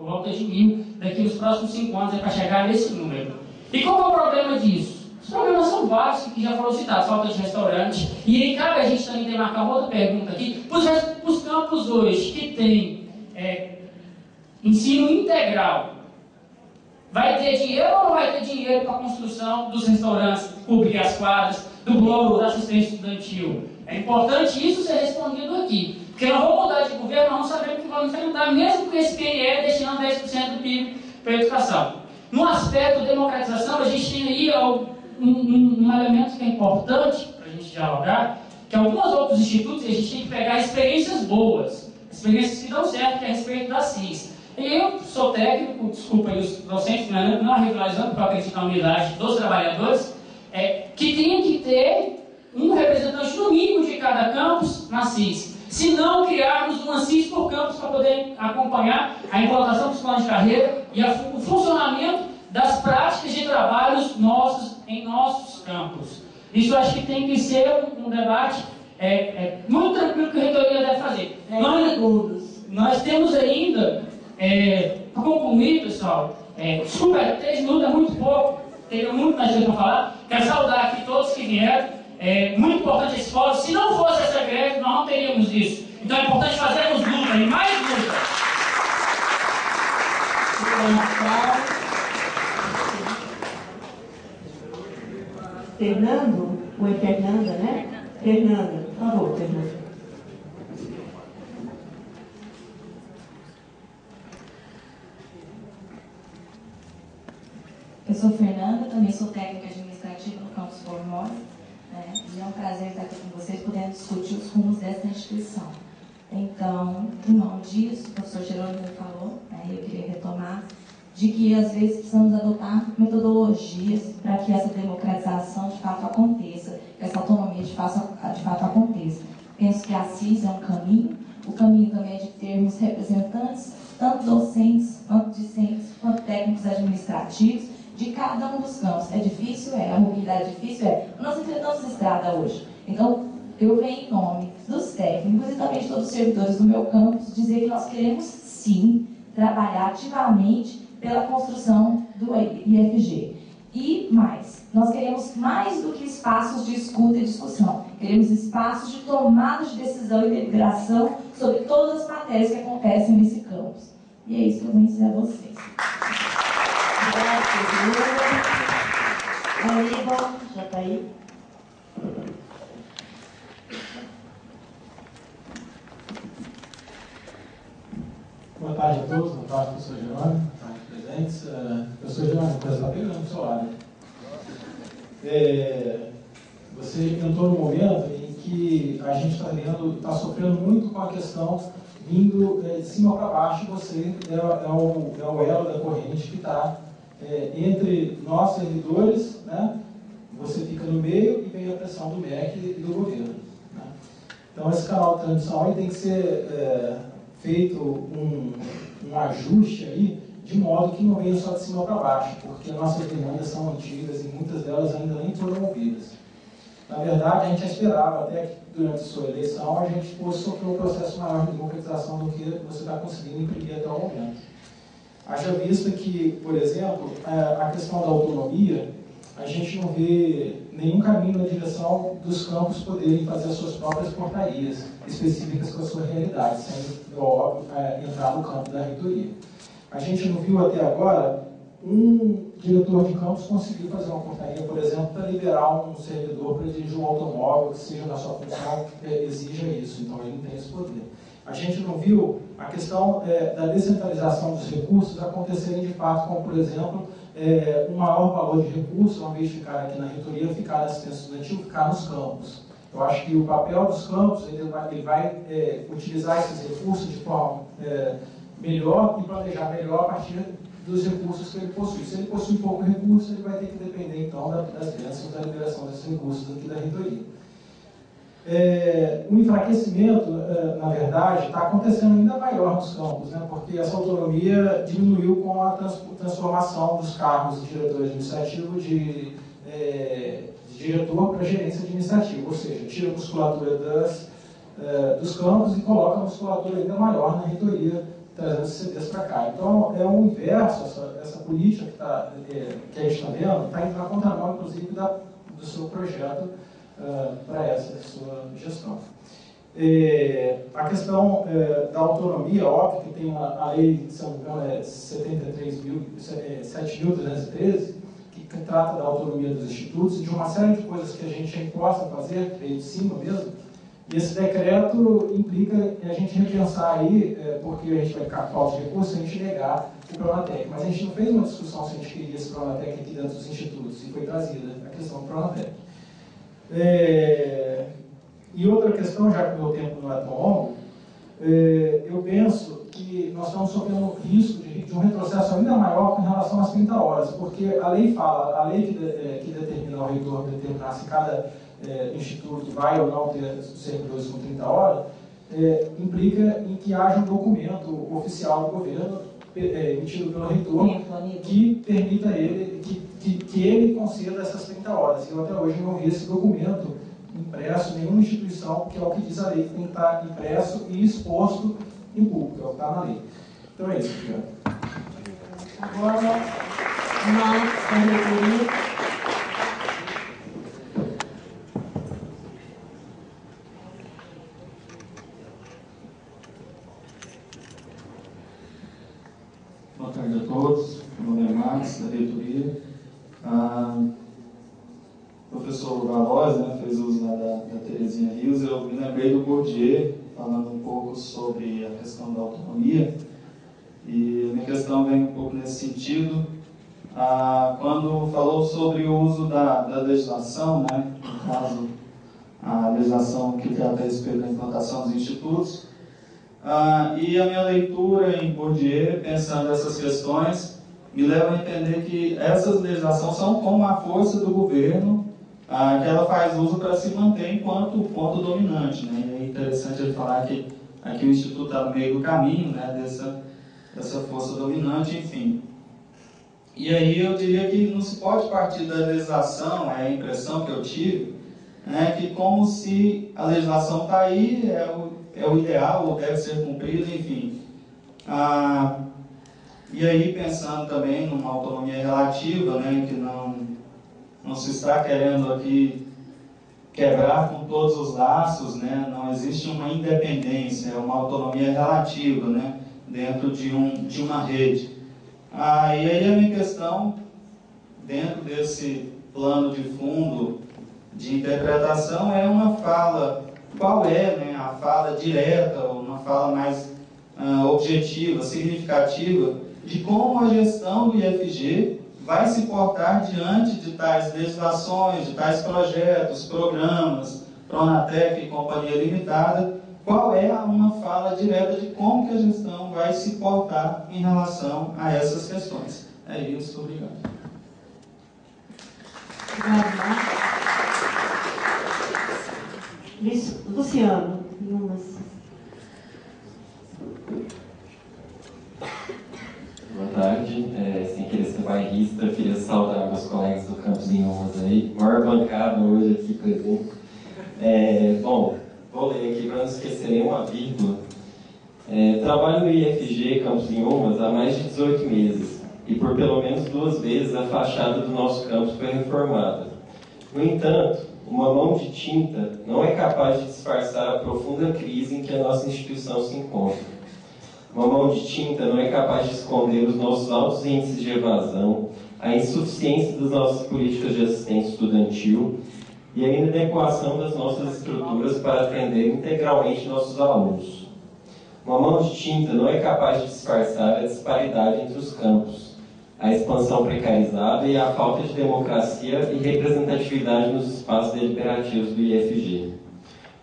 volta de 1.000 daqui nos próximos 5 anos para chegar nesse número. E qual é o problema disso? Os problemas são vários que já foram citados, falta de restaurante. E aí cabe a gente também demarcar uma outra pergunta aqui. Para os campos hoje que tem ensino integral, vai ter dinheiro ou não vai ter dinheiro para a construção dos restaurantes públicos, as quadras, do bloco da assistência estudantil? É importante isso ser respondido aqui. Porque nós vamos mudar de governo, nós não sabemos o que vamos enfrentar, mesmo com esse PNE destinando 10% do PIB para a educação. No aspecto de democratização, a gente tem aí um elemento que é importante para a gente dialogar, que alguns outros institutos, a gente tem que pegar experiências boas, experiências que dão certo, que é a respeito da ciência. E eu sou técnico, desculpa aí os docentes, não rivalizando, porque eu acredito na unidade dos trabalhadores, que tem que ter um representante no mínimo de cada campus na CIS. Se não criarmos uma CIS por campus para poder acompanhar a implantação dos planos de carreira e o funcionamento das práticas de trabalhos nossos em nossos campos. Isso eu acho que tem que ser um debate muito tranquilo que a reitoria deve fazer. Nós temos ainda, para concluir, pessoal, desculpa, 3 minutos é muito pouco, teria muito mais coisa para falar. Quero saudar aqui todos que vieram. Muito importante esse fórum. Se não fosse essa greve, nós não teríamos isso. Então é importante fazermos luta e mais luta. Fernando? Ou é Fernanda, né? Fernanda, por favor, Fernanda. Eu sou Fernanda, também sou técnica administrativa no campus Formose, né? E é um prazer estar aqui com vocês, podendo discutir os rumos dessa instituição. Então, em nome disso, o professor Jerônimo falou, né, eu queria retomar, de que às vezes precisamos adotar metodologias para que essa democratização de fato aconteça, que essa autonomia de fato aconteça. Penso que a CIS é um caminho, o caminho também é de termos representantes, tanto docentes, quanto discentes, quanto técnicos administrativos, de cada um dos campos. É difícil? A mobilidade é difícil? Nós enfrentamos estrada hoje. Então, eu venho em nome dos técnicos e também de todos os servidores do meu campus dizer que nós queremos, sim, trabalhar ativamente pela construção do IFG. E mais, nós queremos mais do que espaços de escuta e discussão. Queremos espaços de tomada de decisão e deliberação sobre todas as matérias que acontecem nesse campus. E é isso que eu vou ensinar a vocês. Aníbal, já está aí? Boa tarde a todos, boa tarde, professor Jerônimo, boa tarde, presentes. Professor Jerônimo, você está pegando o seu lado. Você entrou num momento em que a gente está sofrendo muito com a questão vindo de cima para baixo, você é o elo da corrente que está entre nós, servidores, né? Você fica no meio e vem a pressão do MEC e do governo. Né? Então, esse canal de transmissão aí tem que ser feito um ajuste aí, de modo que não venha só de cima para baixo, porque nossas demandas são antigas e muitas delas ainda nem foram ouvidas. Na verdade, a gente esperava até que durante a sua eleição a gente fosse sofrer um processo maior de democratização do que você está conseguindo imprimir até o momento. Haja vista que, por exemplo, a questão da autonomia, a gente não vê nenhum caminho na direção dos campos poderem fazer as suas próprias portarias específicas com a sua realidade, sendo óbvio entrar no campo da reitoria. A gente não viu até agora um diretor de campus conseguir fazer uma portaria, por exemplo, para liberar um servidor para dirigir um automóvel que seja na sua função, exija isso, então ele não tem esse poder. A gente não viu a questão da descentralização dos recursos acontecerem de fato, como, por exemplo, um maior valor de recursos, ao invés de ficar aqui na reitoria, ficar na assistência estudantil, ficar nos campos. Eu acho que o papel dos campos, ele vai utilizar esses recursos de forma melhor e planejar melhor a partir dos recursos que ele possui. Se ele possui pouco recurso, ele vai ter que depender, então, das bênçãos da liberação desses recursos aqui da reitoria. O enfraquecimento, na verdade, está acontecendo ainda maior nos campos, né? Porque essa autonomia diminuiu com a transformação dos cargos de diretor administrativo de diretor para gerência administrativa, ou seja, tira a musculatura dos campos e coloca a musculatura ainda maior na reitoria, trazendo esses CDs para cá. Então, é o inverso, essa política que a gente está vendo, está indo na contramão, inclusive, do seu projeto para essa sua gestão. A questão da autonomia, óbvio que tem a lei, se não me engano, é 7.313, que trata da autonomia dos institutos e de uma série de coisas que a gente possa fazer, que veio de cima mesmo. E esse decreto implica a gente repensar aí, porque a gente vai ficar com falta de recursos, a gente negar o Pronatec. Mas a gente não fez uma discussão se a gente queria esse Pronatec aqui dentro dos institutos, e foi trazida a questão do Pronatec. E outra questão, já que o meu tempo não é tão longo, eu penso que nós estamos sofrendo risco de um retrocesso ainda maior com relação às 30 horas, porque a lei fala, a lei que determina o reitor determinar se cada instituto vai ou não ter servidores com 30 horas, implica em que haja um documento oficial do governo emitido pelo reitor que permita ele, que ele conceda essas 30 horas. Eu até hoje não vi esse documento impresso em nenhuma instituição, que é o que diz a lei, que tem que estar impresso e exposto em público, é o que está na lei. Então é isso, obrigado. Agora, nós, da reitoria. Boa tarde a todos, meu nome é Max, da reitoria. O professor Valois, né, fez uso da Terezinha Rios. Eu me lembrei do Bourdieu, falando um pouco sobre a questão da autonomia, e a minha questão vem um pouco nesse sentido. Quando falou sobre o uso da legislação, né, no caso, a legislação que trata a respeito da implantação dos institutos, e a minha leitura em Bourdieu, pensando nessas questões, me leva a entender que essas legislações são como a força do governo, que ela faz uso para se manter enquanto ponto dominante, né? E é interessante ele falar que aqui o Instituto está no meio do caminho, né, dessa força dominante, enfim. E aí eu diria que não se pode partir da legislação, é a impressão que eu tive, né, que como se a legislação está aí, é o ideal, ou deve ser cumprido, enfim. E aí pensando também numa autonomia relativa, né, que não se está querendo aqui quebrar com todos os laços, né, não existe uma independência, é uma autonomia relativa, né, dentro de uma rede. E aí a minha questão, dentro desse plano de fundo de interpretação, é uma fala, qual é, né, a fala direta, ou uma fala mais objetiva, significativa, de como a gestão do IFG vai se portar diante de tais legislações, de tais projetos, programas, Pronatec e Companhia Limitada. Qual é uma fala direta de como que a gestão vai se portar em relação a essas questões? É isso, obrigado. Luciano. Boa tarde, sem querer ser bairrista, eu queria saudar meus colegas do Campus Inhumas aí, maior bancada hoje aqui presente. Bom, vou ler aqui para não esquecer nenhuma vírgula. Trabalho no IFG Campus Inhumas há mais de 18 meses e por pelo menos 2 vezes a fachada do nosso campus foi reformada. No entanto, uma mão de tinta não é capaz de disfarçar a profunda crise em que a nossa instituição se encontra. Uma mão de tinta não é capaz de esconder os nossos altos índices de evasão, a insuficiência das nossas políticas de assistência estudantil e a inadequação das nossas estruturas para atender integralmente nossos alunos. Uma mão de tinta não é capaz de disfarçar a disparidade entre os campos, a expansão precarizada e a falta de democracia e representatividade nos espaços deliberativos do IFG.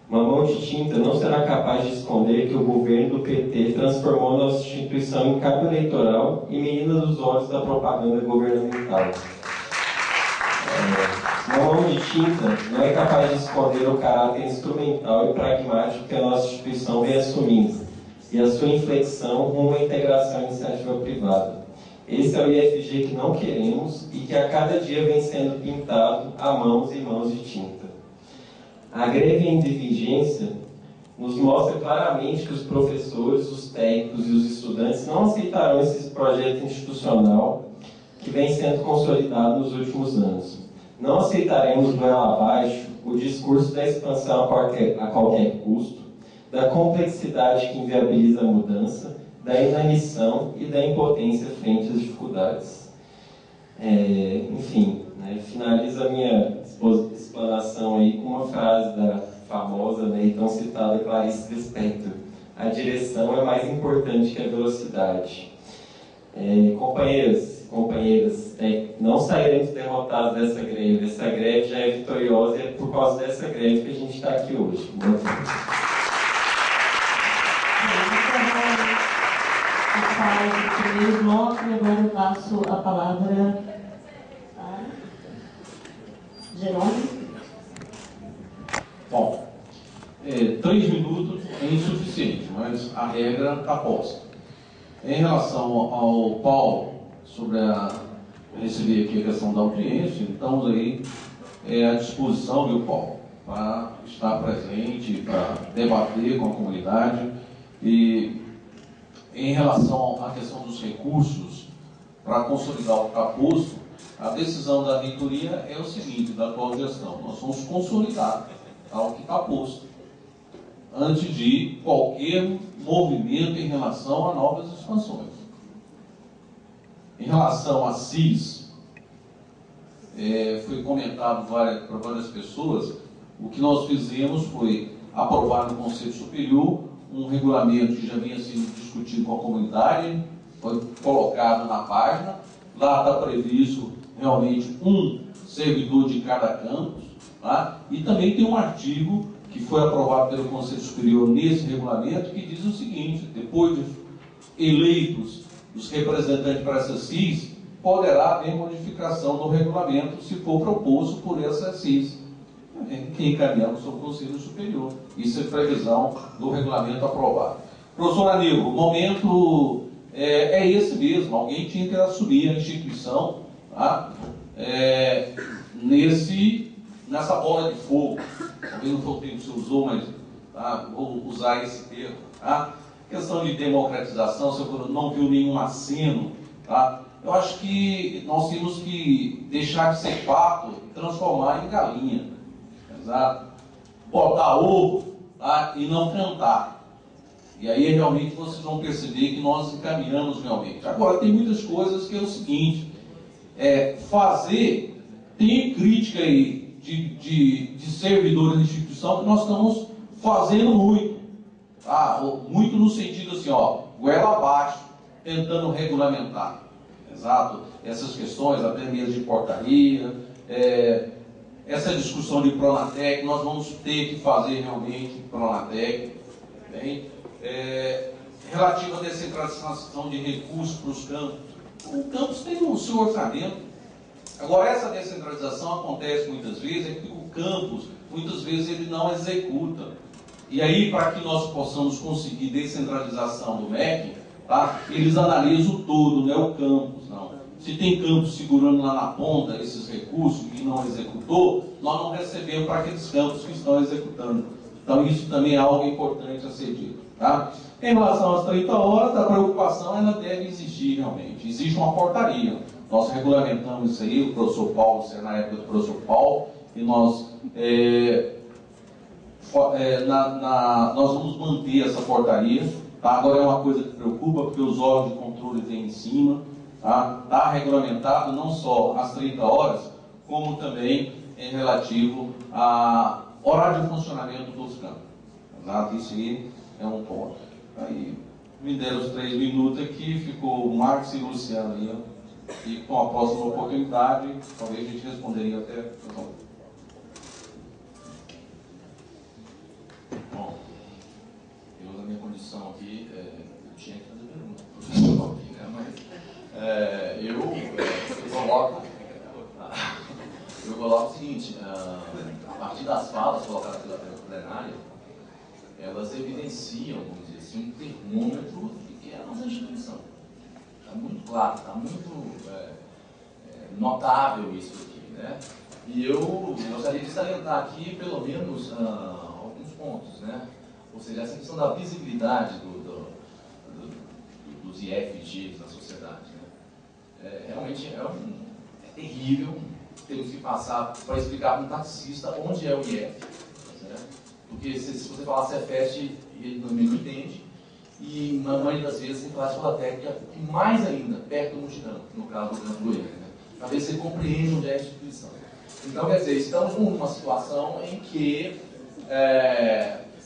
Uma mão de tinta não será capaz de esconder que o governo do PT transformou nossa instituição em cabo eleitoral e menina dos olhos da propaganda governamental. Uma mão de tinta não é capaz de esconder o caráter instrumental e pragmático que a nossa instituição vem assumindo e a sua inflexão rumo à integração à iniciativa privada. Esse é o IFG que não queremos e que a cada dia vem sendo pintado a mãos e mãos de tinta. A greve em vigência nos mostra claramente que os professores, os técnicos e os estudantes não aceitarão esse projeto institucional que vem sendo consolidado nos últimos anos. Não aceitaremos goela abaixo o discurso da expansão a qualquer custo, da complexidade que inviabiliza a mudança, da inanição e da impotência frente às dificuldades. Enfim, né, finalizo a minha explanação aí com uma frase da famosa, né, e tão citada Clarice Lispector: a direção é mais importante que a velocidade. Companheiros, companheiras, não sairemos derrotados dessa greve. Essa greve já é vitoriosa e é por causa dessa greve que a gente está aqui hoje. Boa tarde. A fala do primeiro bloco, e agora eu passo a palavra a Jerônimo. Bom, 3 minutos é insuficiente, mas a regra está posta. Em relação ao Paulo, sobre receber aqui a questão da audiência, estamos aí à disposição, viu, Paulo, para estar presente, para debater com a comunidade. E em relação à questão dos recursos para consolidar o capouço, a decisão da reitoria é o seguinte, da atual gestão: nós vamos consolidar o que está posto, antes de qualquer movimento em relação a novas expansões. Em relação a CIS, foi comentado para várias pessoas, o que nós fizemos foi aprovar no Conselho Superior um regulamento que já vinha sendo discutido com a comunidade, foi colocado na página. Lá está previsto realmente um servidor de cada campus, tá? E também tem um artigo que foi aprovado pelo Conselho Superior nesse regulamento, que diz o seguinte: depois de eleitos os representantes para essa CIS, poderá haver modificação do regulamento se for proposto por essa CIS, que encaminhamos sobre o Conselho Superior. Isso é previsão do regulamento aprovado. Professor Aníbal, o momento é esse mesmo. Alguém tinha que assumir a instituição, tá? Nessa bola de fogo. Talvez não foi o termo que você usou, mas vou usar esse termo. Tá? Questão de democratização, você não viu nenhum aceno. Tá? Eu acho que nós temos que deixar de ser pato e transformar em galinha. Exato? Botar ovo, tá? E não cantar. E aí realmente vocês vão perceber que nós encaminhamos realmente. Agora, tem muitas coisas que é o seguinte: tem crítica aí de servidores da instituição que nós estamos fazendo muito. Tá? Muito no sentido assim, goela abaixo, tentando regulamentar. Exato? Essas questões, até mesmo de portaria, essa discussão de Pronatec, nós vamos ter que fazer realmente Pronatec. Bem? Relativo à descentralização de recursos para os campos. O campus tem o seu orçamento. Agora, essa descentralização acontece muitas vezes, que o campus, muitas vezes, ele não executa. E aí, para que nós possamos conseguir descentralização do MEC, tá? Eles analisam o todo, não é o campus, não. Se tem campus segurando lá na ponta esses recursos e não executou, nós não recebemos para aqueles campos que estão executando. Então, isso também é algo importante a ser dito. Tá? Em relação às 30 horas, a preocupação ela deve existir realmente. Existe uma portaria. Nós regulamentamos isso aí, o professor Paulo, na época do professor Paulo, e nós vamos manter essa portaria. Tá? Agora é uma coisa que preocupa, porque os órgãos de controle vêm em cima. Está regulamentado não só as 30 horas, como também em relativo a horário de funcionamento dos campos. Exato? Isso aí é um ponto. Aí me deram os 3 minutos aqui, ficou o Marcos e o Luciano aí. E com a próxima oportunidade, talvez a gente responderia até. Bom, eu, na minha condição aqui, eu tinha que fazer pergunta para o professor aqui, né? Mas eu coloco o seguinte: a partir das falas colocadas pela plenária, elas evidenciam, vamos dizer assim, um termômetro do que é a nossa instituição. Está muito claro, está muito notável isso aqui, né? E eu gostaria de salientar aqui, pelo menos, alguns pontos, né? Ou seja, essa questão da visibilidade dos IFGs na sociedade, né? Realmente é terrível. Temos que passar para explicar para um taxista onde é o IF, certo? Porque se você falar Cefet, ele também não entende, e na maioria das vezes tem que falar de escola técnica, e mais ainda, perto do multidão, no caso do Campo Goiânia, né? Para ver se ele compreende onde é a instituição. Então, quer dizer, estamos numa situação em que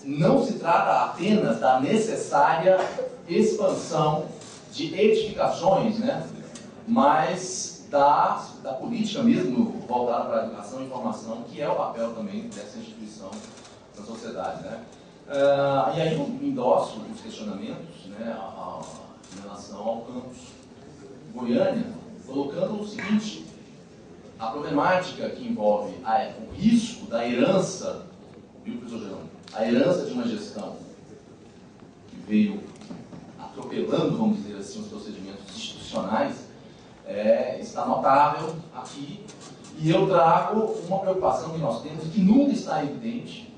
não se trata apenas da necessária expansão de edificações, né? Mas da política mesmo voltada para a educação e informação, que é o papel também dessa instituição na sociedade, né? E aí eu endosso os questionamentos, né, em relação ao campus Goiânia, colocando o seguinte: a problemática que envolve o risco da herança, viu, professor Geraldo? A herança de uma gestão que veio atropelando, vamos dizer assim, os procedimentos institucionais, está notável aqui, e eu trago uma preocupação que nós temos e que nunca está evidente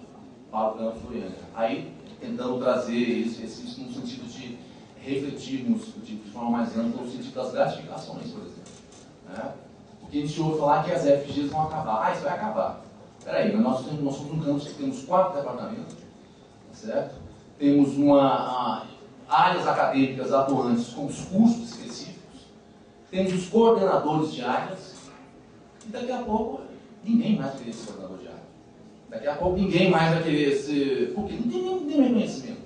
para o campus Goiânia. Aí, tentando trazer isso no sentido de refletirmos de forma mais ampla no sentido das gratificações, por exemplo, né? Porque a gente ouve falar que as FGs vão acabar. Isso vai acabar. Peraí, mas nós somos um campus que temos 4 departamentos, certo? Temos áreas acadêmicas atuantes com os cursos específicos, temos os coordenadores de áreas, e daqui a pouco ninguém mais vai querer ser coordenador de área. Daqui a pouco ninguém mais vai querer ser... Porque não tem nenhum reconhecimento.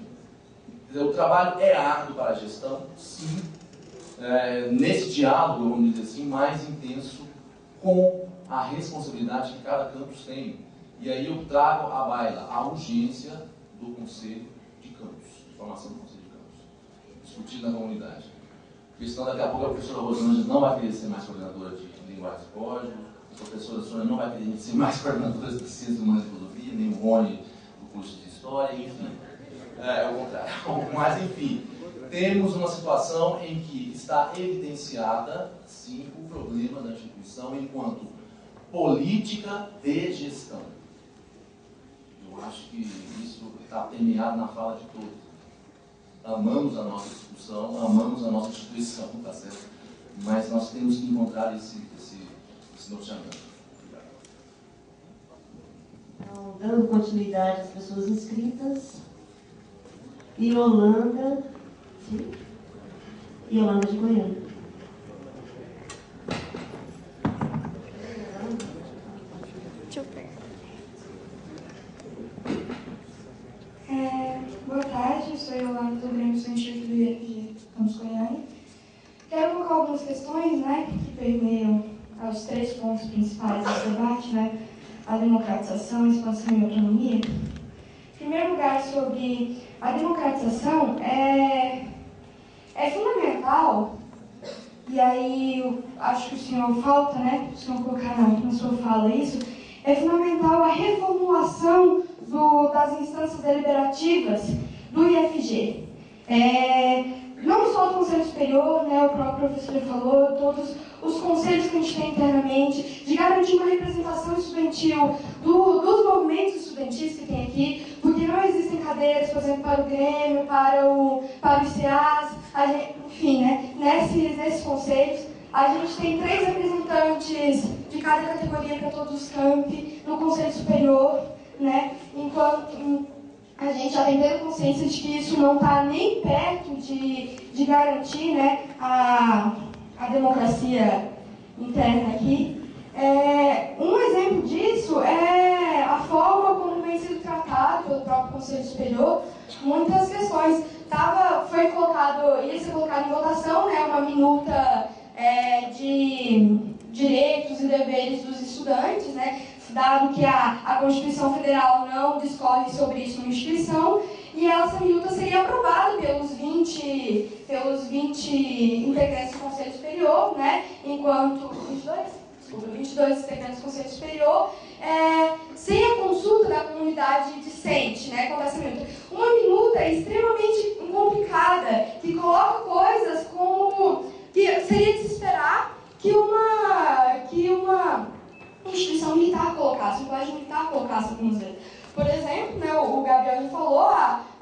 Quer dizer, o trabalho é árduo para a gestão, sim, nesse diálogo, vamos dizer assim, mais intenso com a responsabilidade que cada campus tem. E aí eu trago à baila a urgência do Conselho de Campus, de formação do Conselho de Campus, discutido na comunidade. Porque senão daqui a pouco a professora Rosângela não vai querer ser mais coordenadora de linguagem e código, a professora Sônia não vai querer ser mais coordenadora de ciências humanas e filosofia, nem o Rony do curso de História, enfim. É o contrário. Mas, enfim, temos uma situação em que está evidenciada, sim, o problema da instituição enquanto política de gestão. Eu acho que isso está permeado na fala de todos. Amamos a nossa discussão, amamos a nossa instituição, tá certo? Mas nós temos que encontrar esse norteamento. Então, dando continuidade às pessoas inscritas, Yolanda, sim? Yolanda de Goiânia. Deixa eu pegar. Boa tarde, eu sou Yolanda do Grêmio Científico do IFG Campus Goiânia. Quero colocar algumas questões, né, que permeiam aos 3 pontos principais desse debate, né, a democratização, a expansão e a autonomia. Em primeiro lugar, sobre a democratização, é fundamental, e aí eu acho que o senhor falta, né, o senhor colocar na sua fala isso, é fundamental a reformulação das instâncias deliberativas do IFG. Não só o Conselho Superior, né, o próprio professor falou, todos os conselhos que a gente tem internamente, de garantir uma representação estudantil dos movimentos estudantis que tem aqui, porque não existem cadeiras, por exemplo, para o Grêmio, para o ICEAS, enfim, né, nesses conselhos. A gente tem 3 representantes de cada categoria para todos os campi, no Conselho Superior, né, enquanto a gente já tem plena consciência de que isso não está nem perto de garantir, né, a democracia interna aqui. Um exemplo disso é a forma como vem sido tratado pelo próprio Conselho Superior muitas questões. Ia ser colocado em votação, né, uma minuta de direitos e deveres dos estudantes, né, dado que a Constituição Federal não discorre sobre isso numa instituição, e essa minuta seria aprovada pelos 20 integrantes do Conselho Superior, né, enquanto 22 integrantes do Conselho Superior, sem a consulta da comunidade discente, né, quanto a essa minuta. Uma minuta extremamente complicada, que coloca coisas como que seria de se esperar que uma instituição militar colocasse, um colégio militar colocasse algumas vezes. Por exemplo, né, o Gabriel já falou, a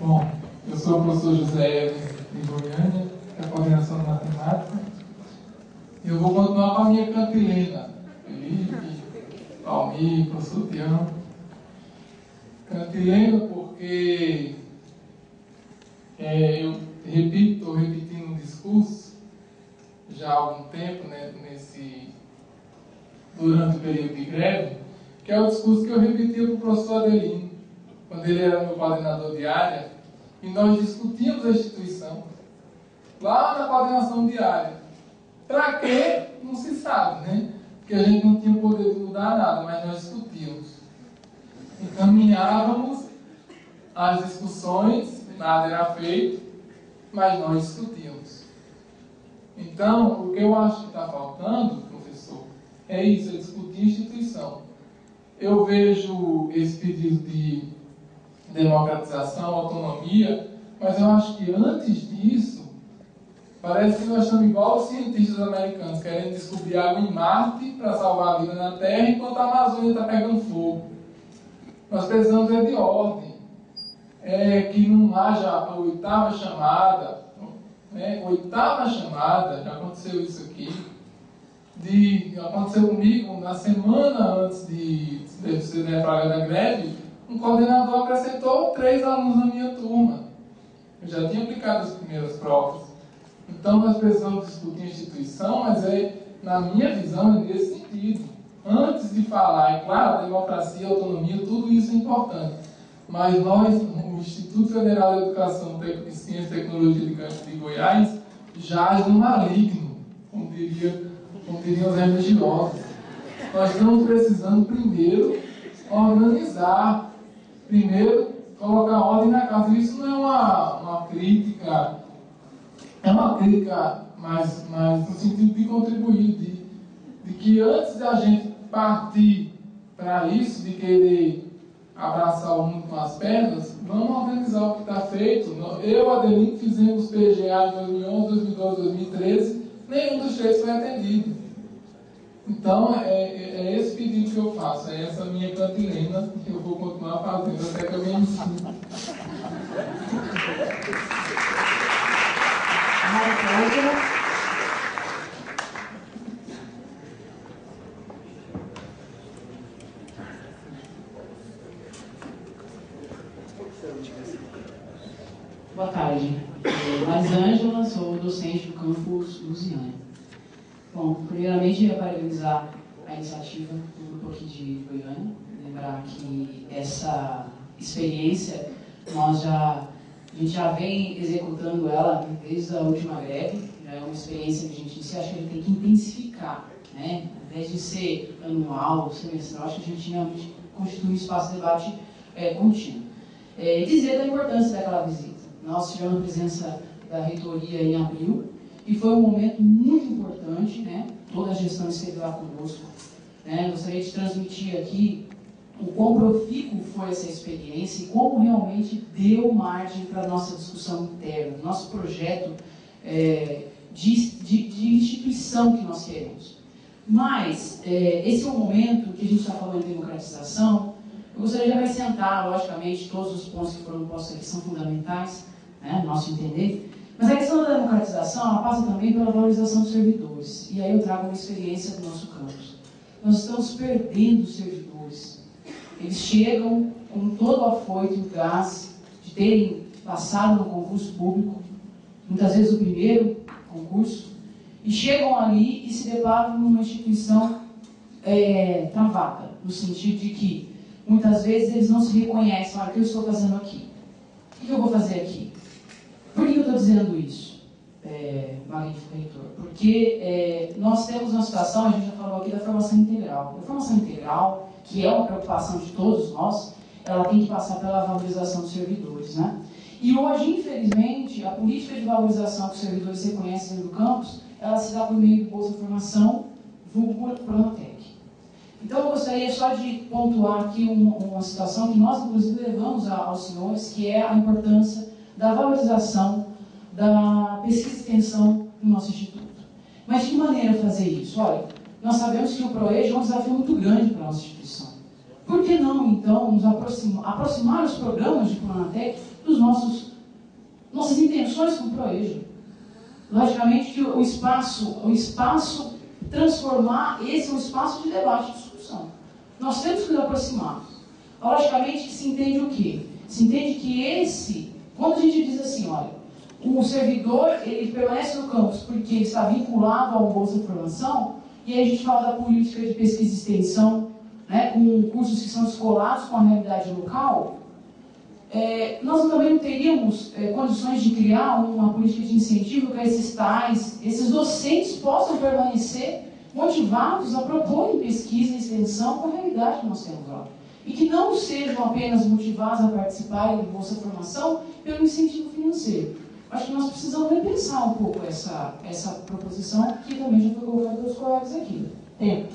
Bom, eu sou o professor José de Goiânia, da coordenação de matemática. Eu vou continuar com a minha cantilena. Felipe, Palmir, professor Tião. Cantilena porque eu estou repetindo um discurso já há algum tempo, né, durante o período de greve, que é o discurso que eu repetia para o professor Adelino, quando ele era meu coordenador de área, e nós discutíamos a instituição lá na coordenação de área. Para quê? Não se sabe, né? Porque a gente não tinha o poder de mudar nada, mas nós discutíamos. Encaminhávamos as discussões, nada era feito, mas nós discutíamos. Então, o que eu acho que está faltando, professor, é isso, é discutir instituição. Eu vejo esse pedido de democratização, autonomia, mas eu acho que antes disso, parece que nós estamos igual os cientistas americanos, querendo descobrir água em Marte para salvar a vida na Terra, enquanto a Amazônia está pegando fogo. Nós precisamos de ordem, que não haja a oitava chamada, já aconteceu isso aqui, aconteceu comigo na semana antes de ser deflagrada da greve, um coordenador acrescentou 3 alunos na minha turma. Eu já tinha aplicado as primeiras provas. Então nós precisamos discutir a instituição, mas na minha visão, é nesse sentido. Antes de falar, é claro, democracia, autonomia, tudo isso é importante. Mas nós, o Instituto Federal de Educação, de Ciência e Tecnologia de Goiás, jaz no maligno, como diriam os religiosos. Nós estamos precisando primeiro organizar, primeiro colocar ordem na casa. Isso não é uma crítica, é uma crítica, mas no sentido de contribuir, de que antes da gente partir para isso, de querer abraçar o mundo com as pernas, vamos organizar o que está feito. Eu e a Adelino fizemos PGA em 2011, 2012, 2013, nenhum dos 3 foi atendido. Então, é esse pedido que eu faço, é essa minha cantilena que eu vou continuar fazendo até que eu me ensine. Boa tarde. Marisângela, sou docente do campus Lusiânia. Bom, primeiramente, eu ia parabenizar a iniciativa do grupo aqui de Goiânia. Lembrar que essa experiência, a gente já vem executando ela desde a última greve. Já é uma experiência que a gente acha que a gente tem que intensificar, né? Ao invés de ser anual, semestral, acho que a gente realmente constitui um espaço de debate contínuo. E dizer da importância daquela visita. Nós tivemos a presença da reitoria em abril e foi um momento muito importante, né? Toda a gestão esteve lá conosco. Né? Gostaria de transmitir aqui o quão profícuo foi essa experiência e como realmente deu margem para a nossa discussão interna, nosso projeto de instituição que nós queremos. Mas esse é um momento que a gente está falando de democratização. Eu gostaria de acrescentar, logicamente, todos os pontos que foram postos aqui são fundamentais, né, nosso entender, mas a questão da democratização, ela passa também pela valorização dos servidores. E aí eu trago uma experiência do nosso campus. Nós estamos perdendo os servidores. Eles chegam com todo o afoito e o gás de terem passado no concurso público, muitas vezes o primeiro concurso, e chegam ali e se deparam numa instituição travada, no sentido de que muitas vezes eles não se reconhecem. Olha, o que eu estou fazendo aqui? O que eu vou fazer aqui? Por que eu estou dizendo isso, magnífico reitor? Porque nós temos uma situação, a gente já falou aqui, da formação integral. A formação integral, que é uma preocupação de todos nós, ela tem que passar pela valorização dos servidores, né? E hoje, infelizmente, a política de valorização que os servidores reconhecem no campus, ela se dá por meio do Bolsa Formação, vulgo Pronatec. Então, eu gostaria só de pontuar aqui uma situação que nós, inclusive, levamos aos senhores, que é a importância da valorização da pesquisa e extensão no nosso instituto. Mas de que maneira fazer isso? Olha, nós sabemos que o ProEJ é um desafio muito grande para a nossa instituição. por que não, então, nos aproximar os programas de Pronatec dos nossas intenções com o ProEja? Logicamente que o espaço transformar, esse é um espaço de debate e discussão. Nós temos que nos aproximar. Logicamente que se entende o quê? Se entende que quando a gente diz assim, olha, o servidor, ele permanece no campus porque ele está vinculado ao Bolsa de Formação, e aí a gente fala da política de pesquisa e extensão, né, com cursos que são descolados com a realidade local, nós também não teríamos condições de criar uma política de incentivo para esses docentes possam permanecer motivados a propor em pesquisa e extensão com a realidade que nós temos lá. E que não sejam apenas motivados a participar do Bolsa Formação pelo incentivo financeiro. Acho que nós precisamos repensar um pouco essa proposição, que também já foi colocada pelos colegas aqui. Tempo.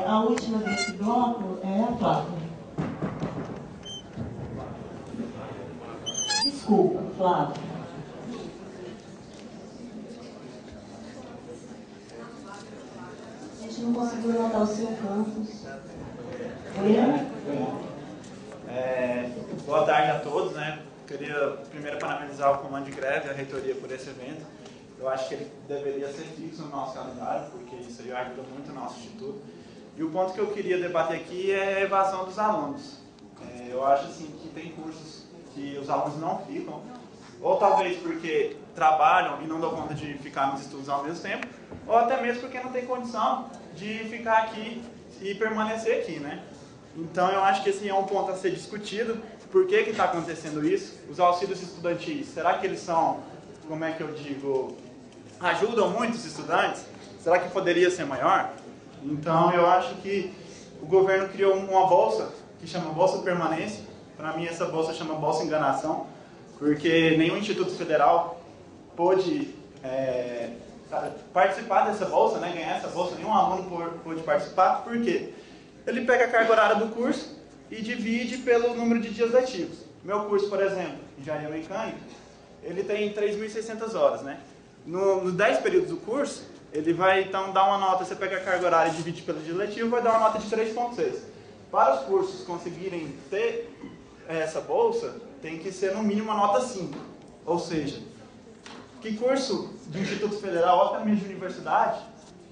A última desse bloco é a Flávia. Desculpa, Flávia. A gente não conseguiu notar o seu campus. Boa tarde a todos, né? Queria primeiro parabenizar o comando de greve e a reitoria por esse evento. Eu acho que ele deveria ser fixo no nosso calendário, porque isso aí ajuda muito o nosso instituto. E o ponto que eu queria debater aqui é a evasão dos alunos. Eu acho assim que tem cursos que os alunos não ficam, ou talvez porque trabalham e não dão conta de ficar nos estudos ao mesmo tempo, ou até mesmo porque não tem condição de ficar aqui e permanecer aqui, né? Então eu acho que esse é um ponto a ser discutido. Por que está acontecendo isso? Os auxílios estudantis, será que eles são, como é que eu digo, ajudam muito os estudantes? Será que poderia ser maior? Então eu acho que o governo criou uma bolsa que chama Bolsa Permanência. Para mim essa bolsa chama Bolsa Enganação, porque nenhum instituto federal pôde participar dessa bolsa, né, ganhar essa bolsa, nenhum aluno pôde participar. Por quê? Ele pega a carga horária do curso e divide pelo número de dias letivos. Meu curso, por exemplo, Engenharia Mecânica, ele tem 3.600 horas, né? Nos 10 períodos do curso, ele vai então dar uma nota, você pega a carga horária e divide pelo dia letivo, vai dar uma nota de 3.6. Para os cursos conseguirem ter essa bolsa, tem que ser no mínimo uma nota 5. Ou seja, que curso de Instituto Federal ou até mesmo de universidade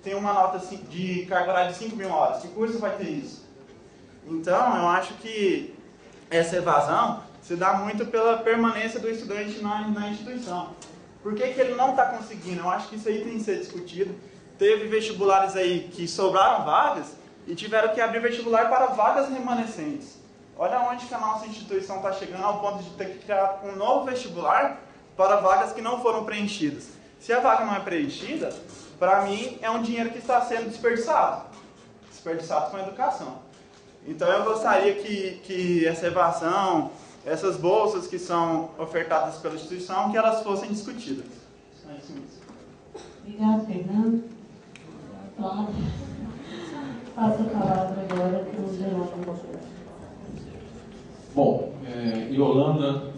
tem uma nota de carga horária de 5.000 horas? Que curso vai ter isso? Então, eu acho que essa evasão se dá muito pela permanência do estudante na instituição. Por que ele não está conseguindo? Eu acho que isso aí tem que ser discutido. Teve vestibulares aí que sobraram vagas e tiveram que abrir vestibular para vagas remanescentes. Olha onde que a nossa instituição está chegando ao ponto de ter que criar um novo vestibular para vagas que não foram preenchidas. Se a vaga não é preenchida, para mim é um dinheiro que está sendo desperdiçado com a educação. Então eu gostaria que essa evasão, essas bolsas que são ofertadas pela instituição, que elas fossem discutidas. É isso mesmo. Obrigada, Fernando. Flávia. Passo a palavra agora para o Geraldo. Bom, Yolanda,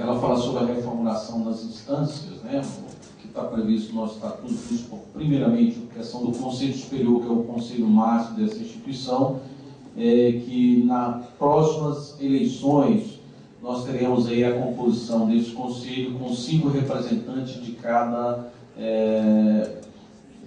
ela fala sobre a reformulação das instâncias, né? Que está previsto no nosso estatuto, primeiramente a questão do Conselho Superior, que é o conselho máximo dessa instituição, que nas próximas eleições nós teremos aí a composição desse conselho com 5 representantes de cada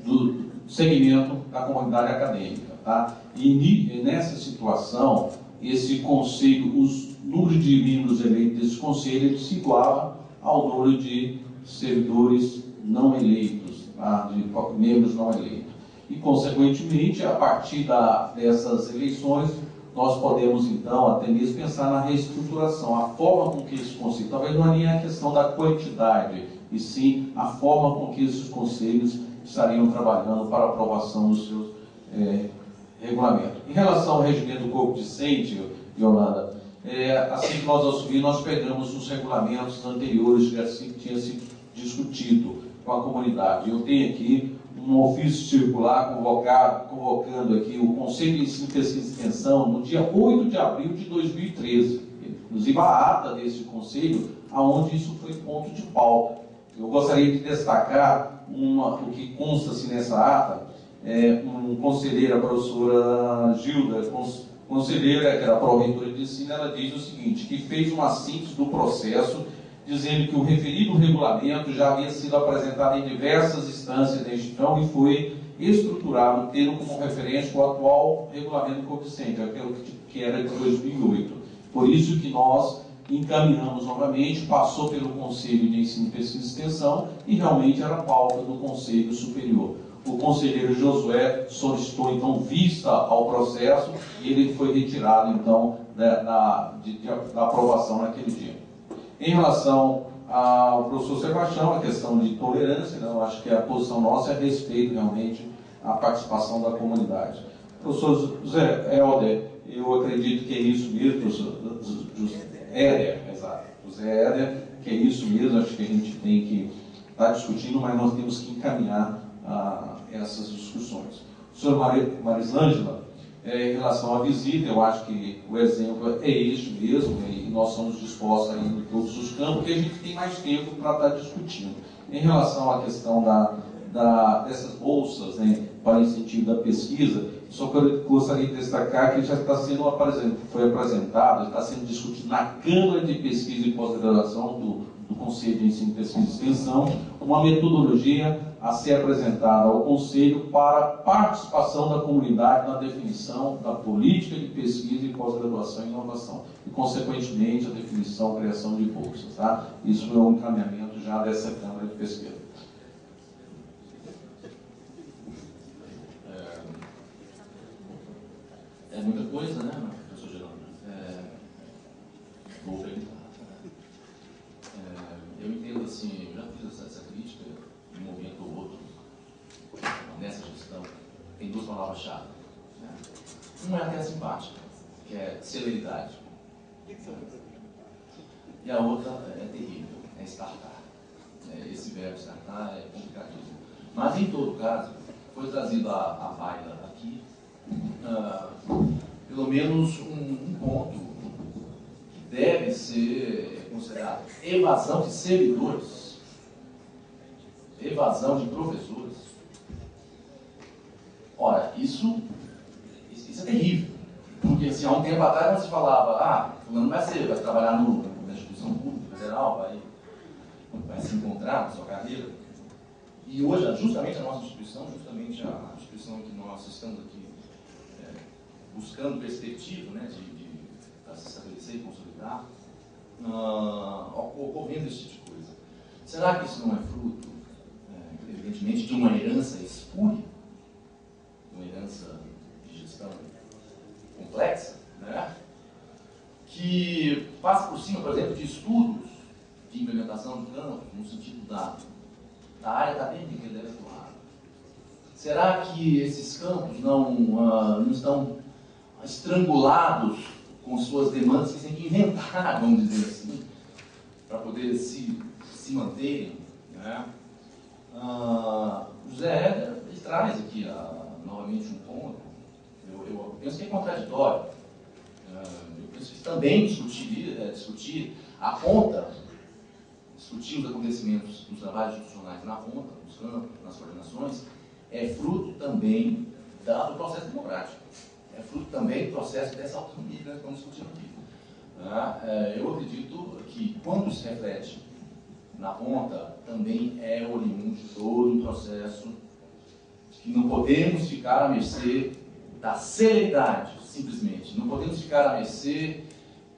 do segmento da comunidade acadêmica, tá? E nessa situação, esse conselho, os números de membros eleitos desse conselho, ele se iguala ao número de servidores não eleitos, tá? De membros não eleitos. E, consequentemente, a partir dessas eleições, nós podemos, então, até mesmo pensar na reestruturação, a forma com que esse conselho, talvez não é nem a questão da quantidade, e sim a forma com que esses conselhos estariam trabalhando para a aprovação dos seus regulamentos. Em relação ao regimento do corpo discente, Yolanda, assim que nós assumimos, nós pegamos os regulamentos anteriores que assim tinha sido discutido com a comunidade. Eu tenho aqui um ofício circular convocando aqui o Conselho de Ensino, Pesquisa e Extensão no dia 8 de abril de 2013. Inclusive a ata desse conselho, aonde isso foi ponto de pauta. Eu gostaria de destacar o que consta-se nessa ata, um conselheiro, a professora Gilda, conselheira, que era pró-reitora de ensino, ela diz o seguinte, que fez uma síntese do processo, dizendo que o referido regulamento já havia sido apresentado em diversas instâncias da instituição e foi estruturado, tendo como referência o atual regulamento coeficiente, aquele que era de 2008. Por isso que nós encaminhamos novamente, passou pelo Conselho de Ensino, Pesquisa e Extensão e realmente era pauta do Conselho Superior. O conselheiro Josué solicitou, então, vista ao processo e ele foi retirado, então, da aprovação naquele dia. Em relação ao professor Sebastião, a questão de tolerância, né, eu acho que a posição nossa é a respeito, realmente, à participação da comunidade. Professor José Helder, eu acredito que é isso mesmo, professor Éder, exato. José Éder, que é isso mesmo, acho que a gente tem que estar discutindo, mas nós temos que encaminhar essas discussões. Senhor Marislângela, em relação à visita, eu acho que o exemplo é este mesmo, e nós somos dispostos a ir em todos os campos, porque a gente tem mais tempo para estar discutindo. Em relação à questão dessas bolsas, né, para incentivo da pesquisa, só que eu gostaria de destacar que já está sendo foi apresentado, está sendo discutido na Câmara de Pesquisa e Pós-Graduação do Conselho de Ensino, Pesquisa e Extensão, uma metodologia a ser apresentada ao Conselho para a participação da comunidade na definição da política de pesquisa e pós-graduação e inovação, e, consequentemente, a definição e criação de bolsas. Tá? Isso é um encaminhamento já dessa Câmara de Pesquisa. É muita coisa, né, professor Geraldo? Vou perguntar. Eu entendo assim, eu já fiz essa crítica em um momento ou outro, nessa gestão, tem duas palavras-chave. Né? Uma é até simpática, que é celeridade. E a outra é terrível, é startar. Esse verbo startar é complicadíssimo. Mas, em todo caso, foi trazido à baila aqui, pelo menos um ponto que deve ser considerado evasão de servidores, evasão de professores. Ora, isso é terrível, porque assim, há um tempo atrás você falava, fulano vai trabalhar na instituição pública federal, vai se encontrar na sua carreira, e hoje, justamente a nossa instituição, justamente a instituição em que nós estamos aqui buscando perspectiva, né, de se estabelecer e consolidar, ocorrendo esse tipo de coisa. Será que isso não é fruto, evidentemente, de uma herança espúria, uma herança de gestão complexa, né, que passa por cima, por exemplo, de estudos de implementação de campo, no sentido da área acadêmica que deve atuar? Será que esses campos não estão estrangulados com suas demandas que têm que inventar, vamos dizer assim, para poder se manterem? Né? José Éder, ele traz aqui novamente um ponto, eu penso que é contraditório. Eu penso que também discutir a ponta, discutir os acontecimentos dos trabalhos institucionais na ponta, nos campos, nas coordenações, é fruto também do processo democrático. É fruto também do processo dessa autonomia que nós estamos discutindo aqui. Eu acredito que quando se reflete na ponta, também é oriundo de todo um processo que não podemos ficar à mercê da celeridade, simplesmente. Não podemos ficar à mercê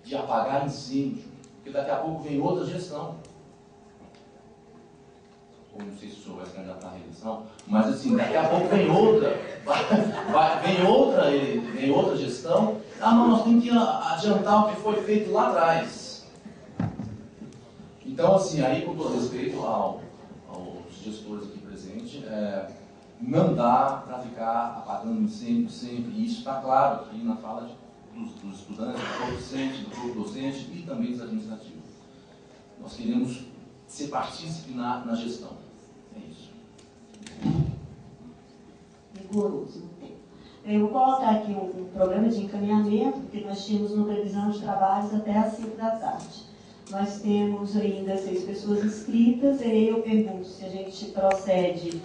de apagar incêndio, porque daqui a pouco vem outra gestão. Ou não sei se o senhor vai se candidatar à reeleição, mas assim, daqui a pouco vem outra, vem outra gestão. Não, nós temos que adiantar o que foi feito lá atrás. Então, assim, aí com todo respeito aos gestores aqui presentes, não dá para ficar apagando incêndio sempre. E isso está claro aqui na fala dos estudantes, do corpo docente e também dos administrativos. Nós queremos ser partícipe na gestão. É isso. Rigoroso no tempo. Eu vou colocar aqui um programa de encaminhamento, porque nós tínhamos uma previsão de trabalhos até às 5 da tarde. Nós temos ainda 6 pessoas inscritas, e aí eu pergunto se a gente procede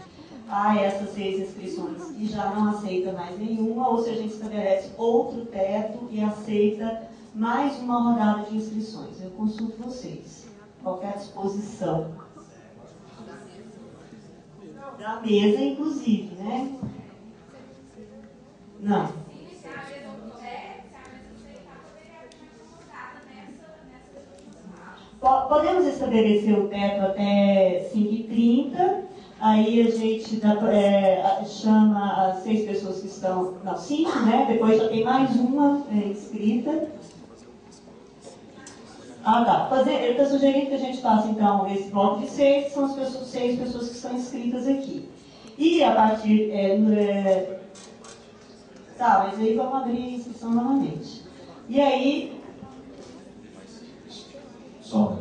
a essas 6 inscrições e já não aceita mais nenhuma, ou se a gente estabelece outro teto e aceita mais uma rodada de inscrições. Eu consulto vocês. Qualquer disposição. Da mesa, inclusive, né? Não. Podemos estabelecer o teto até 5h30, aí a gente chama as 6 pessoas que estão, não, 5, né? Depois já tem mais uma inscrita. Ah, tá. Ele está sugerindo que a gente faça, então, esse bloco de 6, que são as 6 pessoas que estão inscritas aqui. E a partir... Tá, mas aí vamos abrir a inscrição novamente. E aí... Só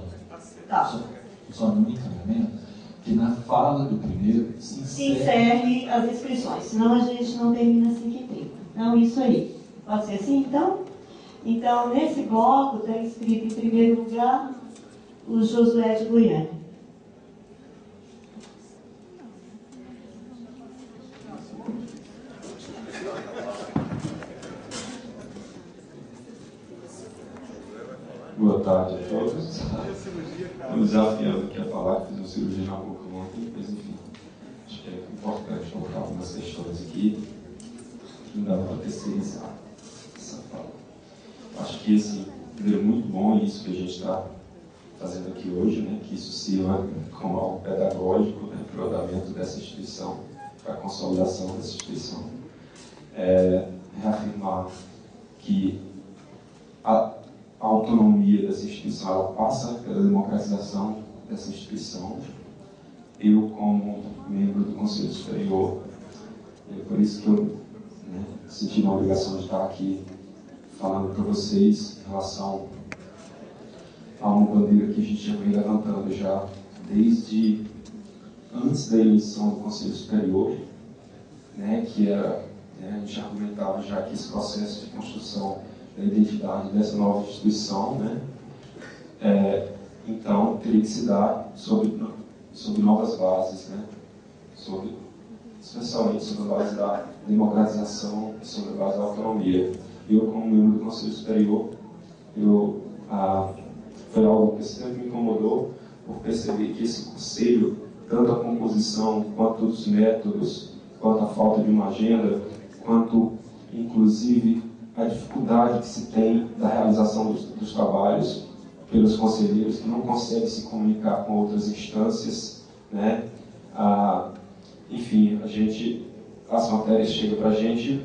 no encaminhamento, que na fala do primeiro se encerre as inscrições, senão a gente não termina 5h30. Então, isso aí. Pode ser assim, então? Então, nesse bloco, está inscrito em primeiro lugar o Josué de Goiânia. Boa tarde a todos. Estou desafiando aqui a falar, fiz uma cirurgia na boca ontem, mas enfim, acho que é importante colocar algumas questões aqui que não dá para terceirizar essa fala. Acho que assim, é muito bom isso que a gente está fazendo aqui hoje, né, que isso sirva como algo pedagógico, né, para o andamento dessa instituição, para a consolidação dessa instituição. Reafirmar que a autonomia dessa instituição ela passa pela democratização dessa instituição. Eu, como membro do Conselho Superior, é por isso que eu senti uma obrigação de estar aqui falando para vocês em relação a uma bandeira que a gente já vem levantando já desde antes da eleição do Conselho Superior, né, que era, a gente argumentava já que esse processo de construção da identidade dessa nova instituição, né, então teria que se dar sobre novas bases, né, especialmente sobre a base da democratização e sobre a base da autonomia. Eu, como membro do Conselho Superior, foi algo que sempre me incomodou, por perceber que esse conselho, tanto a composição, quanto os métodos, quanto a falta de uma agenda, quanto, inclusive, a dificuldade que se tem da realização dos trabalhos pelos conselheiros, que não conseguem se comunicar com outras instâncias, né? Enfim, as matérias chegam para a gente,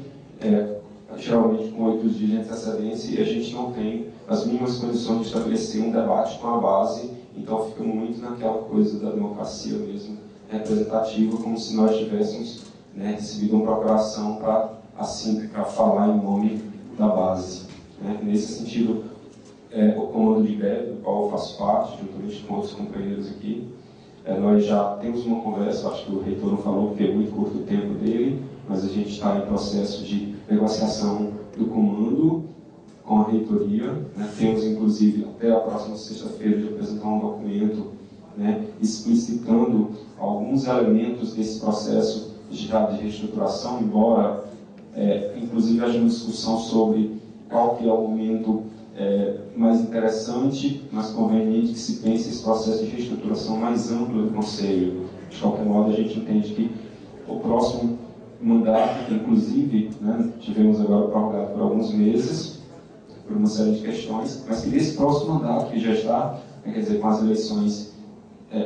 geralmente com 8 dias de antecedência, e a gente não tem as mínimas condições de estabelecer um debate com a base, então fica muito naquela coisa da democracia mesmo, representativa, como se nós tivéssemos recebido uma procuração para falar em nome da base. Né? Nesse sentido, o comando de greve, do qual eu faço parte, juntamente com outros companheiros aqui, nós já temos uma conversa, acho que o reitor não falou porque é muito curto o tempo dele, mas a gente está em processo de negociação do comando com a reitoria. Né? Temos, inclusive, até a próxima sexta-feira de apresentar um documento, né, explicitando alguns elementos desse processo de reestruturação, embora, inclusive, haja uma discussão sobre qual que é o momento mais interessante, mais conveniente que se pense esse processo de reestruturação mais amplo do Conselho. De qualquer modo, a gente entende que o próximo mandato, que inclusive tivemos agora prorrogado por alguns meses, por uma série de questões, mas que desse próximo mandato, que já está, quer dizer, com as eleições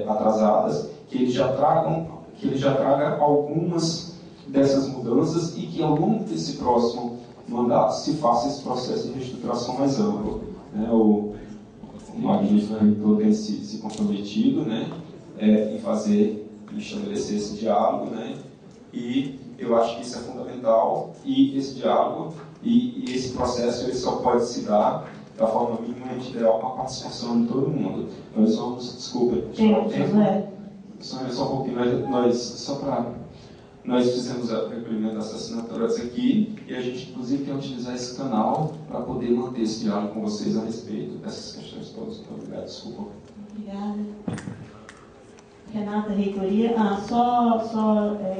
atrasadas, que ele já traga algumas dessas mudanças e que ao longo desse próximo mandato se faça esse processo de reestruturação mais amplo. Né? O magnífico reitor tem se comprometido, né, em estabelecer esse diálogo, né, e eu acho que isso é fundamental, e esse diálogo e esse processo ele só pode se dar da forma minimamente ideal com a participação de todo mundo. Nós vamos, desculpa, só um pouquinho, nós fizemos o recolhimento das assinaturas aqui e a gente, inclusive, quer utilizar esse canal para poder manter esse diálogo com vocês a respeito dessas questões todas. Muito obrigado, desculpa. Obrigada. Renata, reitoria. Só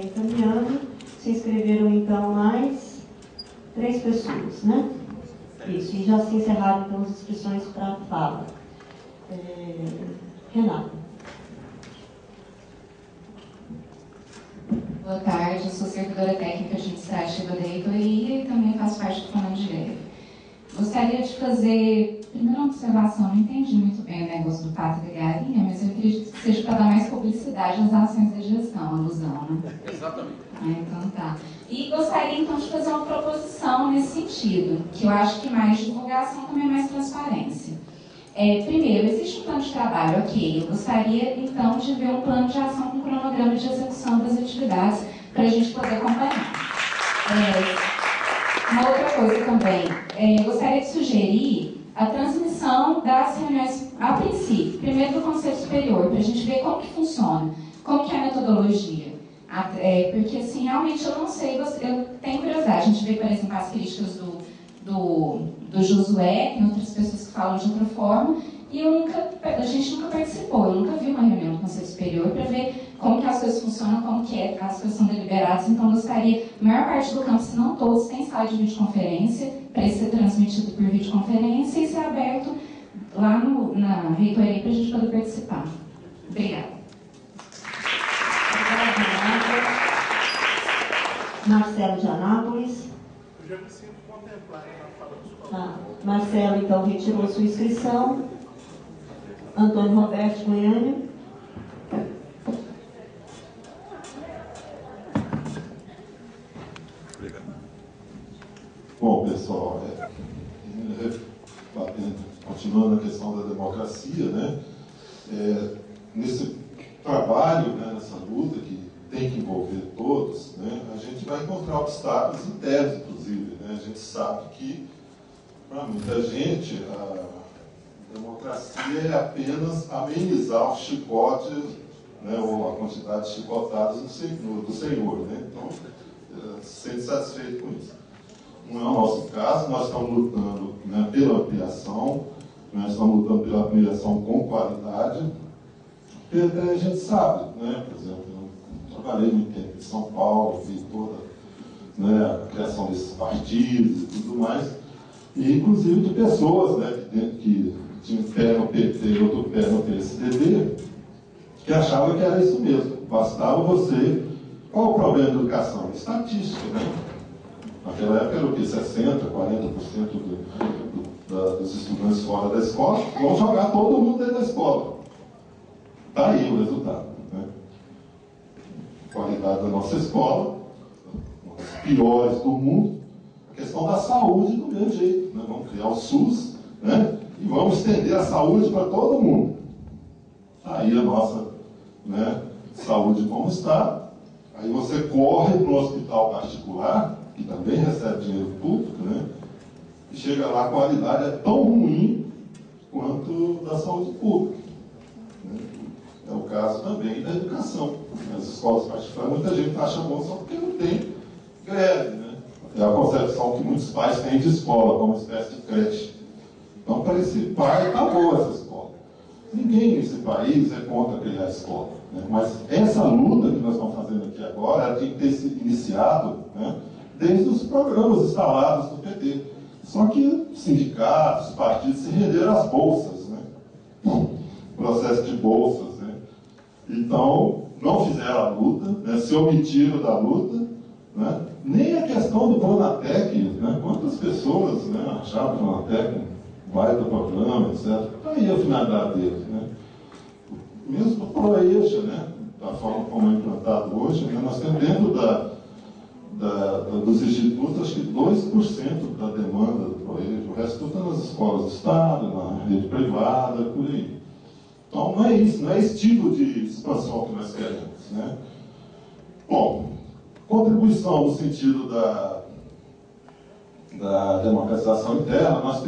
encaminhando, se inscreveram então mais 3 pessoas, né? Isso, e já se encerraram então as inscrições para a fala. Renata. Boa tarde, eu sou servidora técnica administrativa da reitoria e também faço parte do Comando de Greve. Gostaria de fazer, primeiro, uma observação. Não entendi muito bem o negócio do pato da galinha, mas eu acredito que seja para dar mais publicidade às ações da gestão, alusão, né? Exatamente. Então tá. E gostaria então de fazer uma proposição nesse sentido, que eu acho que mais divulgação também é mais transparência. Primeiro, existe um plano de trabalho, ok. Eu gostaria então de ver um plano de ação com cronograma de execução das atividades para a gente poder acompanhar. Uma outra coisa também, gostaria de sugerir a transmissão das reuniões, a princípio, primeiro do Conselho Superior, para a gente ver como que funciona, como que é a metodologia. Porque, assim, realmente eu não sei, eu tenho curiosidade. A gente vê, por exemplo, as críticas do Josué, tem outras pessoas que falam de outra forma, e a gente nunca participou, eu nunca vi uma reunião do Conselho Superior para ver como que as coisas funcionam, como que as coisas são deliberadas. Então, gostaria, a maior parte do campo, se não todos, tem sala de videoconferência, para isso ser transmitido por videoconferência e ser aberto lá na reitoria para a gente poder participar. Obrigada. Marcelo de Anápolis. Eu já me sinto contemplado na fala dos colegas. Marcelo, então, retirou sua inscrição. Antônio Roberto, Goiânia. Obrigado. Bom, pessoal, continuando a questão da democracia, né? Nesse trabalho, né, nessa luta que tem que envolver todos, né, a gente vai encontrar obstáculos internos, inclusive. Né? A gente sabe que, para muita gente, a democracia é apenas amenizar o chicote, né, ou a quantidade de chicotadas do Senhor. Né? Então, se sente satisfeito com isso. Não é o nosso caso, nós estamos lutando, né, pela ampliação, nós estamos lutando pela ampliação com qualidade, porque a gente sabe, né, por exemplo, eu trabalhei muito tempo em São Paulo, vi toda, né, a criação desses partidos e tudo mais, e inclusive de pessoas, né, que tinham pé no PT e outro pé no PSDB, que achavam que era isso mesmo, bastava você. Qual o problema da educação? Estatística, né? Naquela época era o quê? 60%, 40% dos estudantes fora da escola, vão jogar todo mundo dentro da escola. Está aí o resultado. Né? Qualidade da nossa escola, uma das piores do mundo. A questão da saúde do mesmo jeito. Né? Vamos criar o SUS, né? E vamos estender a saúde para todo mundo. Está aí a nossa, né, saúde como está. Aí você corre para um hospital particular, que também recebe dinheiro público, né? E chega lá, a qualidade é tão ruim quanto da saúde pública. Né? É o caso também da educação. Nas escolas particulares, muita gente acha bom só porque não tem greve. Né? É a concepção que muitos pais têm de escola, como uma espécie de creche. Então, para esse pai, está boa essa escola. Ninguém nesse país é contra criar a escola. Né? Mas essa luta que nós estamos fazendo aqui agora, ela tem que ter sido iniciado, né, desde os programas instalados do PT. Só que sindicatos, partidos se renderam às bolsas, né? Processo de bolsas, né? Então, não fizeram a luta, né? Se omitiram da luta, né? Nem a questão do Pronatec, né? Quantas pessoas, né, acharam o Pronatec um baita programa, etc. Está aí a finalidade deles, né? Mesmo o ProEja, né? Da forma como é implantado hoje, né? Nós temos dentro dos institutos, acho que 2% da demanda do ProEja, o resto tudo está nas escolas do Estado, na rede privada, por aí. Então, não é isso, não é esse tipo de expansão que nós queremos, né? Bom, contribuição no sentido da democratização interna, nós